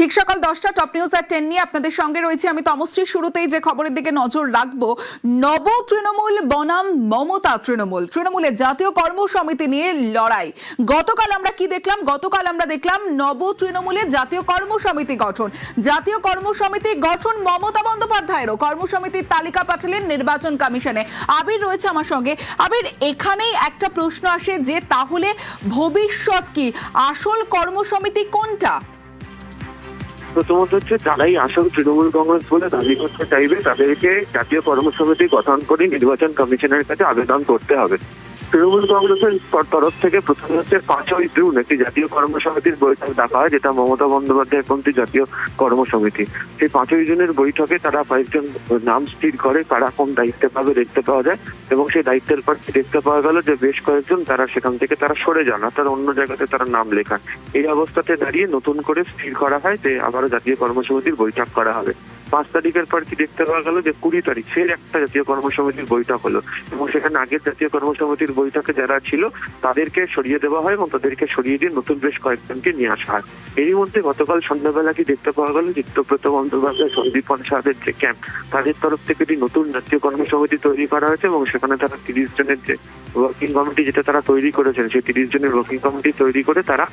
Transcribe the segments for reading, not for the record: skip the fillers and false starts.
ঠিক সকাল 10টা টপ নিউজ আর 10 নিয়ে আপনাদের সঙ্গে রয়েছে আমি তমশ্রী। শুরুতেই যে খবরের দিকে নজর রাখবো, নব তৃণমূল বনাম মমতা তৃণমূলের জাতীয় কর্মসমিতি নিয়ে লড়াই। গতকাল আমরা কি দেখলাম? গতকাল আমরা দেখলাম নব তৃণমূলের জাতীয় কর্মসমিতি গঠন। জাতীয় কর্মসমিতি গঠন মমতা বন্দ্যোপাধ্যায়েরও। কর্মসমিতির তালিকা পাঠালেন নির্বাচন কমিশনে। আবির রয়েছে আমার সঙ্গে। আবির, এখানেই একটা প্রশ্ন আসে যে তাহলে ভবিষ্যৎ কি? আসল কর্মসমিতি কোনটা? প্রথমত হচ্ছে যারাই আসল তৃণমূল কংগ্রেস বলে দাবি করতে চাইবে তাদেরকে জাতীয় কর্মসমিতি গঠন করে নির্বাচন কমিশনের কাছে আবেদন করতে হবে। তৃণমূল কংগ্রেসের তরফ থেকে প্রথমে হচ্ছে 5ই জুন একটি জাতীয় কর্মসমিতির বৈঠক ডাকা হয়, যেটা মমতা বন্দ্যোপাধ্যায়ের পন্থী জাতীয় কর্মসমিতি। সেই 5ই জুনের বৈঠকে তারা 5জন নাম স্থির করে কারা কোন দায়িত্বে পাবে দেখতে পাওয়া যায়, এবং সেই দায়িত্বের পর দেখতে পাওয়া গেল যে বেশ কয়েকজন তারা সেখান থেকে তারা সরে যান, তারা অন্য জায়গাতে তারা নাম লেখান। এই অবস্থাতে দাঁড়িয়ে নতুন করে স্থির করা হয় যে আবারও জাতীয় কর্মসমিতির বৈঠক করা হবে। 5 তারিখের পর কি দেখতে পাওয়া গেল যে 20 তারিখ ফের একটা জাতীয় কর্মসমিতির বৈঠক হলো, এবং সেখানে আগের জাতীয় কর্মসমিতির বৈঠকে যারা ছিল তাদেরকে সরিয়ে দেওয়া হয় এবং তাদেরকে সরিয়ে দিয়ে নতুন বেশ কয়েকজনকে নিয়ে আসা হয়। এরই মধ্যে গতকাল সন্ধ্যাবেলা কি দেখতে পাওয়া গেল, চিত্তব্রত বন্দ্যোপাধ্যায়, সন্দীপন সাহাদের যে ক্যাম্প, তাদের তরফ থেকে একটি নতুন জাতীয় কর্মসমিতি তৈরি করা হয়েছে, এবং সেখানে তারা 30 জনের যে ওয়ার্কিং কমিটি যেটা তারা তৈরি করেছেন, সেই 30 জনের ওয়ার্কিং কমিটি তৈরি করে তারা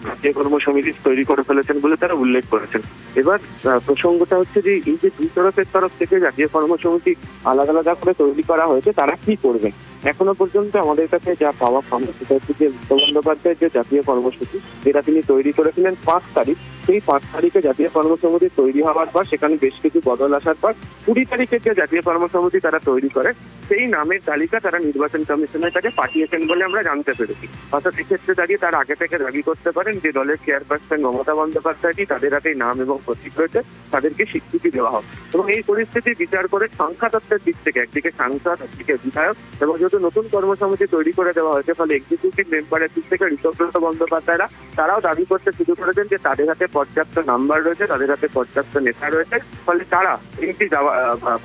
জাতীয় কর্মসমিতি তৈরি করে ফেলেছেন বলে তারা উল্লেখ করেছেন। এবার প্রসঙ্গটা হচ্ছে যে এই যে দুই তরফের তরফ থেকে জাতীয় কর্মসমিতি আলাদা আলাদা করে তৈরি করা হয়েছে, তারা কি করবেন এখনো পর্যন্ত আমাদের কাছে যা পাওয়া খবর সেটা হচ্ছে যে বন্দ্যোপাধ্যায়ের যে জাতীয় কর্মসূচি যেটা তিনি তৈরি করেছিলেন 5 তারিখ, সেই 5 তারিখে জাতীয় কর্মসমিতি তৈরি হওয়ার পর সেখানে বেশ কিছু বদল আসার পর 20 তারিখের যে জাতীয় কর্মসমিতি তারা তৈরি করে সেই নামের তালিকা তারা নির্বাচন কমিশনের কাছে পাঠিয়েছেন বলে আমরা জানতে পেরেছি। অর্থাৎ এক্ষেত্রে দাঁড়িয়ে তারা আগে থেকে দাবি করতে পারেন যে দলের চেয়ারপারসন মমতা বন্দ্যোপাধ্যায়টি তাদের হাতে নাম এবং প্রতীক রয়েছে, তাদেরকে স্বীকৃতি দেওয়া হোক। এবং এই পরিস্থিতি বিচার করে সংখ্যাতত্ত্বের দিক থেকে একদিকে সাংসদ, একদিকে বিধায়ক, এবং যেহেতু নতুন কর্মসমিতি তৈরি করে দেওয়া হয়েছে ফলে এক্সিকিউটিভ মেম্বারের দিক থেকে ঋষভব্রত বন্দ্যোপাধ্যায়রা তারাও দাবি করতে শুরু করেছেন যে তাদের হাতে পর্যাপ্ত নাম্বার রয়েছে, তাদের হাতে পর্যাপ্ত নেতা রয়েছে, ফলে তারা এইটি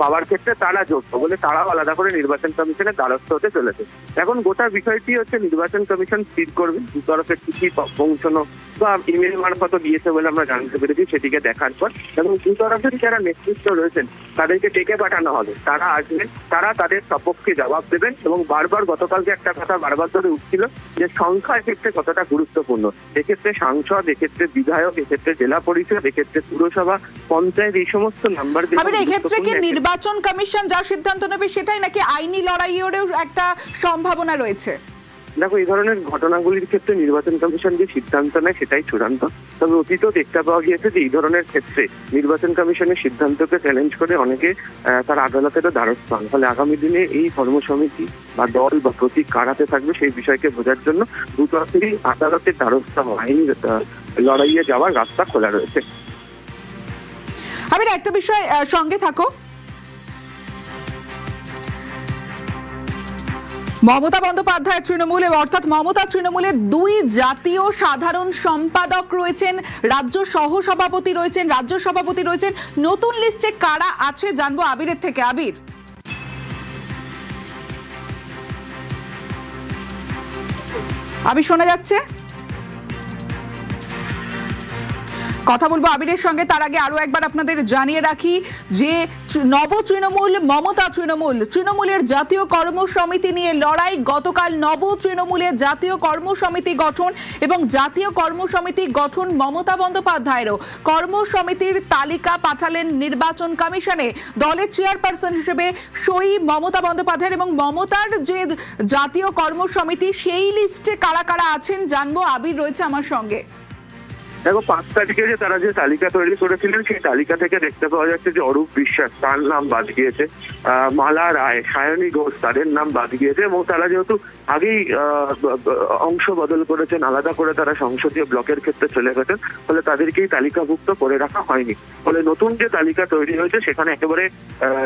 পাওয়ার ক্ষেত্রে তারা যোগ্য বলে তারাও আলাদা করে নির্বাচন কমিশনের দ্বারস্থ হতে চলেছে। এখন গোটা বিষয়টি হচ্ছে নির্বাচন কমিশন স্থির করবে দু তরফের কি পৌঁছানো বা ইমেল মারফত দিয়েছে বলে আমরা জানতে পেরেছি, সেটিকে দেখার পর এবং দু তরফের যারা নেতৃত্ব রয়েছেন তাদেরকে ডেকে পাঠানো হবে, তারা আসবেন, তারা তাদের সপক্ষে জবাব দেবেন। এবং বারবার গতকালকে একটা কথা বারবার ধরে উঠছিল যে সংখ্যা এক্ষেত্রে কতটা গুরুত্বপূর্ণ। এক্ষেত্রে সাংসদ, এক্ষেত্রে বিধায়ক, এক্ষেত্রে জেলা পরিষদ, এক্ষেত্রে পুরসভা, পঞ্চায়েত, এই সমস্ত নাম্বার এক্ষেত্রে কি নির্বাচন কমিশন যা সিদ্ধান্ত নেবে সেটাই নাকি আইনি লড়াইয়েরও একটা সম্ভাবনা রয়েছে? দেখো, এই ধরনের ঘটনাগুলির ক্ষেত্রে নির্বাচন কমিশন যে সিদ্ধান্ত নেয় সেটাই চূড়ান্ত। তবে অতীতেও দেখতে পাওয়া গিয়েছে যে এই ধরনের ক্ষেত্রে নির্বাচন কমিশনের সিদ্ধান্তকে চ্যালেঞ্জ করে অনেকে তার আদালতেরও দ্বারস্থ হন। ফলে আগামী দিনে এই কর্মসমিতি বা দল বা প্রতীক কারাতে থাকবে সেই বিষয়কে বোঝার জন্য দু তরফেরই আদালতের দ্বারস্থ হওয়া, আইনি লড়াইয়ে যাওয়ার রাস্তা খোলা রয়েছে। আমি একটা বিষয় সঙ্গে থাকো, মমতা বন্দ্যোপাধ্যায় তৃণমূল, অর্থাৎ মমতা তৃণমূলের 2 জাতীয় সাধারণ সম্পাদক রয়েছেন, রাজ্য সহসভাপতি রয়েছেন, রাজ্য সভাপতি রয়েছেন। নতুন লিস্টে কারা আছে জানবো আবিরের থেকে। আবির, শোনা যাচ্ছে? কথা বলবো আবিরের সঙ্গে, তার আগে আরো একবার আপনাদের জানিয়ে রাখি যে নব তৃণমূল মমতা তৃণমূলের জাতীয় কর্মসমিতি নিয়ে লড়াই। গতকাল নব তৃণমূলের জাতীয় কর্মসমিতি গঠন, এবং জাতীয় কর্মসমিতি গঠন মমতা বন্দ্যোপাধ্যায়েরও। কর্মসমিতির তালিকা পাঠালেন নির্বাচন কমিশনে। দলের চেয়ারপারসন হিসেবে সই মমতা বন্দ্যোপাধ্যায়ের, এবং মমতার যে জাতীয় কর্মসমিতি সেই লিস্টে কারা কারা আছেন জানবো। আবির রয়েছে আমার সঙ্গে। দেখো, 5 তারিখে যে তারা যে তালিকা তৈরি করেছিলেন সেই তালিকা থেকে দেখতে পাওয়া যাচ্ছে যে অরূপ বিশ্বাস তার নাম বাদ গিয়েছে, মালা রায়, সায়নী ঘোষ তাদের নাম বাদ গিয়েছে, এবং তারা যেহেতু আগেই অংশ বদল করেছেন, আলাদা করে তারা সংসদীয় ব্লকের ক্ষেত্রে চলে গেছেন, ফলে তাদেরকেই তালিকাভুক্ত করে রাখা হয়নি। ফলে নতুন যে তালিকা তৈরি হয়েছে সেখানে একেবারে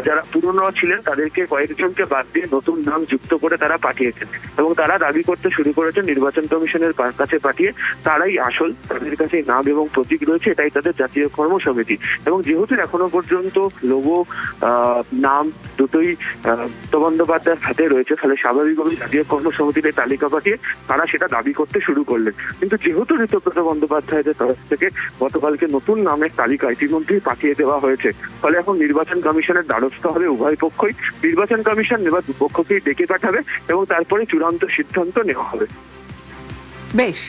যারা পুরনো ছিলেন তাদেরকে কয়েকজনকে বাদ দিয়ে নতুন নাম যুক্ত করে তারা পাঠিয়েছেন, এবং তারা দাবি করতে শুরু করেছেন নির্বাচন কমিশনের কাছে পাঠিয়ে তারাই আসল, তাদের কাছে নাম এবং প্রতীক রয়েছে, এটাই তাদের জাতীয় কর্মসমিতি। এবং যেহেতু এখনো পর্যন্ত লোগো নাম দুটোই মমতা বন্দ্যোপাধ্যায়ের হাতে রয়েছে, ফলে স্বাভাবিকভাবে জাতীয় কর্মসমিতির তালিকা পাঠিয়ে তারা সেটা দাবি করতে শুরু করলেন। কিন্তু যেহেতু ঋতব্রত বন্দ্যোপাধ্যায়ের তরফ থেকে গতকালকে নতুন নামের তালিকা ইতিমধ্যেই পাঠিয়ে দেওয়া হয়েছে, ফলে এখন নির্বাচন কমিশনের দ্বারস্থ হবে উভয় পক্ষই। নির্বাচন কমিশন এবার দুপক্ষকেই ডেকে পাঠাবে এবং তারপরে চূড়ান্ত সিদ্ধান্ত নেওয়া হবে। বেশ।